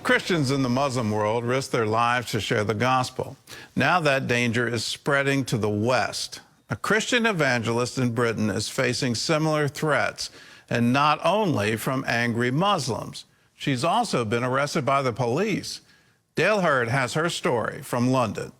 Christians in the Muslim world risk their lives to share the gospel. Now that danger is spreading to the West. A Christian evangelist in Britain is facing similar threats, and not only from angry Muslims. She's also been arrested by the police. Dale Hurd has her story from London.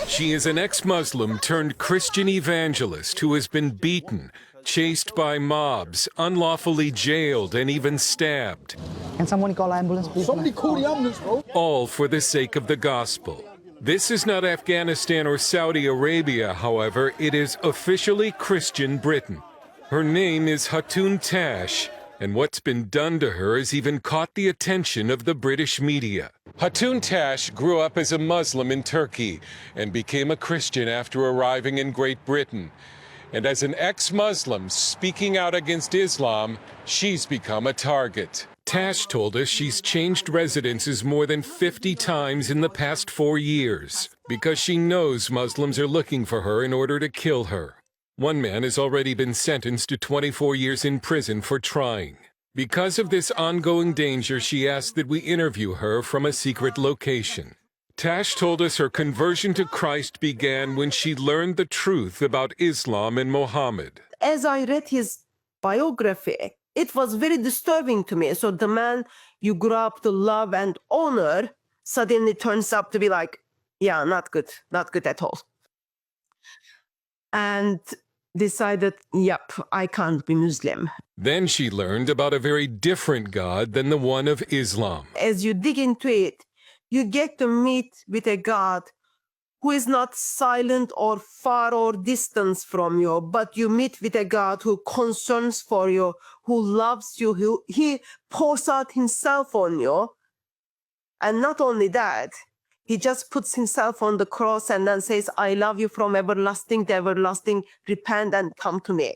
She is an ex-Muslim turned Christian evangelist who has been beaten, chased by mobs, unlawfully jailed, and even stabbed. Can somebody call ambulance, please? Somebody call the ambulance, bro. All for the sake of the gospel. This is not Afghanistan or Saudi Arabia, however. It is officially Christian Britain. Her name is Hatun Tash, and what's been done to her has even caught the attention of the British media. Hatun Tash grew up as a Muslim in Turkey and became a Christian after arriving in Great Britain. And as an ex-Muslim speaking out against Islam, she's become a target. Tash told us she's changed residences more than 50 times in the past 4 years because she knows Muslims are looking for her in order to kill her. One man has already been sentenced to 24 years in prison for trying. Because of this ongoing danger, she asked that we interview her from a secret location. Tash told us her conversion to Christ began when she learned the truth about Islam and Muhammad. As I read his biography, it was very disturbing to me. So the man you grew up to love and honor suddenly turns up to be like, yeah, not good at all. And decided, yep, I can't be Muslim. Then she learned about a very different God than the one of Islam. As you dig into it, you get to meet with a God who is not silent or far or distant from you, but you meet with a God who concerns for you, who loves you, he pours out himself on you. And not only that, he just puts himself on the cross and then says, I love you from everlasting to everlasting, repent and come to me.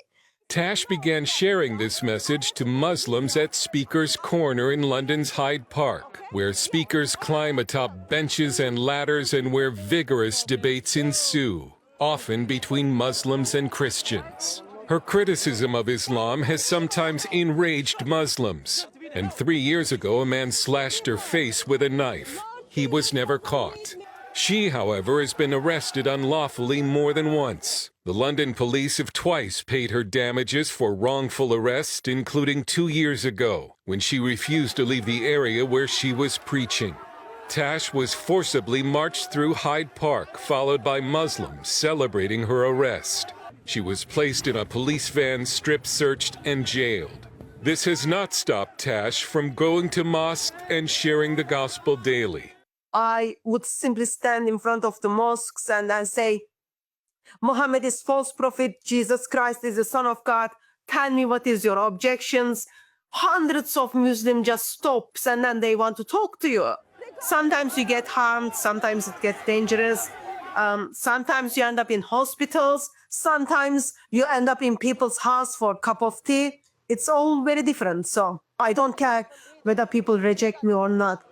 Tash began sharing this message to Muslims at Speaker's Corner in London's Hyde Park, where speakers climb atop benches and ladders and where vigorous debates ensue, often between Muslims and Christians. Her criticism of Islam has sometimes enraged Muslims, and 3 years ago a man slashed her face with a knife. He was never caught. She, however, has been arrested unlawfully more than once. The London police have twice paid her damages for wrongful arrest, including 2 years ago, when she refused to leave the area where she was preaching. Tash was forcibly marched through Hyde Park, followed by Muslims celebrating her arrest. She was placed in a police van, strip-searched, and jailed. This has not stopped Tash from going to mosque and sharing the gospel daily. I would simply stand in front of the mosques and then say, Muhammad is false prophet, Jesus Christ is the Son of God. Tell me what is your objections. Hundreds of Muslims just stops and then they want to talk to you. Sometimes you get harmed, sometimes it gets dangerous. Sometimes you end up in hospitals. Sometimes you end up in people's house for a cup of tea. It's all very different. So I don't care whether people reject me or not.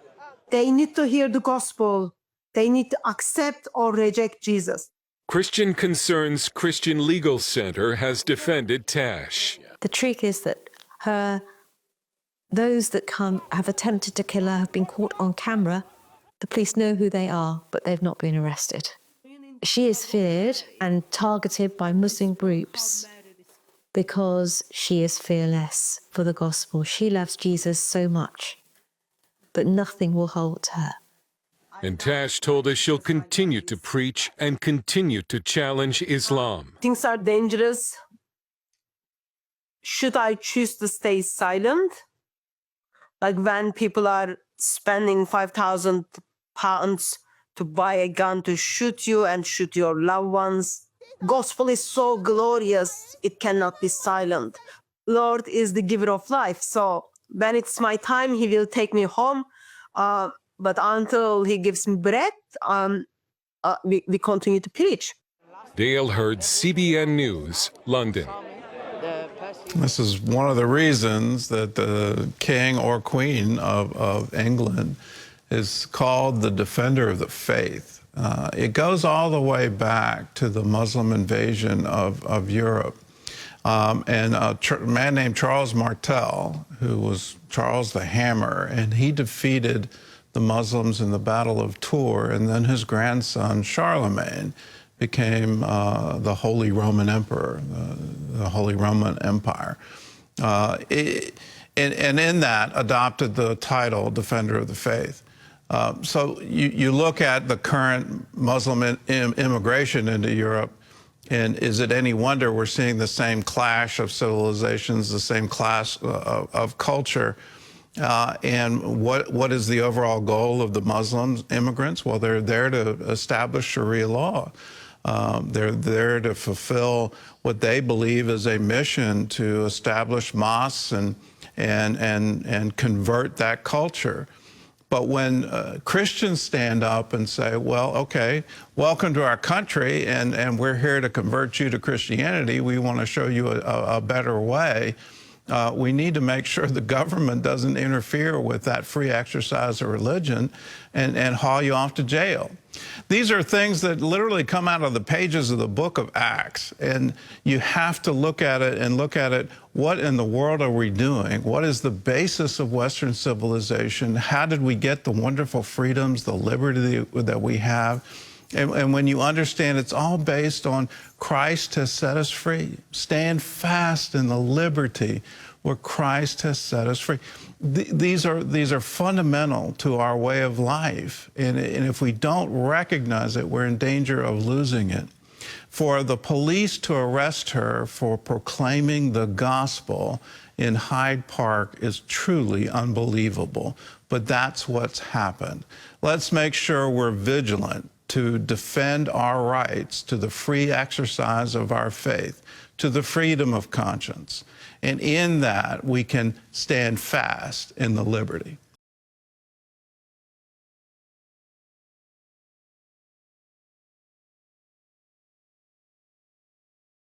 They need to hear the gospel. They need to accept or reject Jesus. Christian Concerns Christian Legal Center has defended Tash. The truth is that those that have attempted to kill her have been caught on camera. The police know who they are, but they've not been arrested. She is feared and targeted by Muslim groups because she is fearless for the gospel. She loves Jesus so much, but nothing will hold her. And Tash told us she'll continue to preach and continue to challenge Islam. Things are dangerous. Should I choose to stay silent? Like when people are spending £5,000 to buy a gun to shoot you and shoot your loved ones. Gospel is so glorious, it cannot be silent. Lord is the giver of life. So when it's my time, he will take me home. But until he gives me breath, we continue to preach. Dale Hurd, CBN News, London. This is one of the reasons that the king or queen of England is called the defender of the faith. It goes all the way back to the Muslim invasion of Europe. and a man named Charles Martel, who was Charles the Hammer, and he defeated the Muslims in the Battle of Tours, and then his grandson Charlemagne became the Holy Roman Emperor, the Holy Roman Empire. And in that adopted the title Defender of the Faith. So you look at the current Muslim immigration into Europe, and is it any wonder we're seeing the same clash of civilizations, the same clash of culture? And what is the overall goal of the Muslim immigrants? Well, they're there to establish Sharia law. They're there to fulfill what they believe is a mission to establish mosques and convert that culture. But when Christians stand up and say, well, okay, welcome to our country, and we're here to convert you to Christianity, we want to show you a better way, we need to make sure the government doesn't interfere with that free exercise of religion and haul you off to jail. These are things that literally come out of the pages of the book of Acts, and you have to look at it and look at it, what in the world are we doing? What is the basis of Western civilization? How did we get the wonderful freedoms, the liberty that we have? And when you understand it's all based on Christ has set us free. Stand fast in the liberty where Christ has set us free. These are fundamental to our way of life. And if we don't recognize it, we're in danger of losing it. For the police to arrest her for proclaiming the gospel in Hyde Park is truly unbelievable. But that's what's happened. Let's make sure we're vigilant to defend our rights to the free exercise of our faith, to the freedom of conscience. And in that, we can stand fast in the liberty.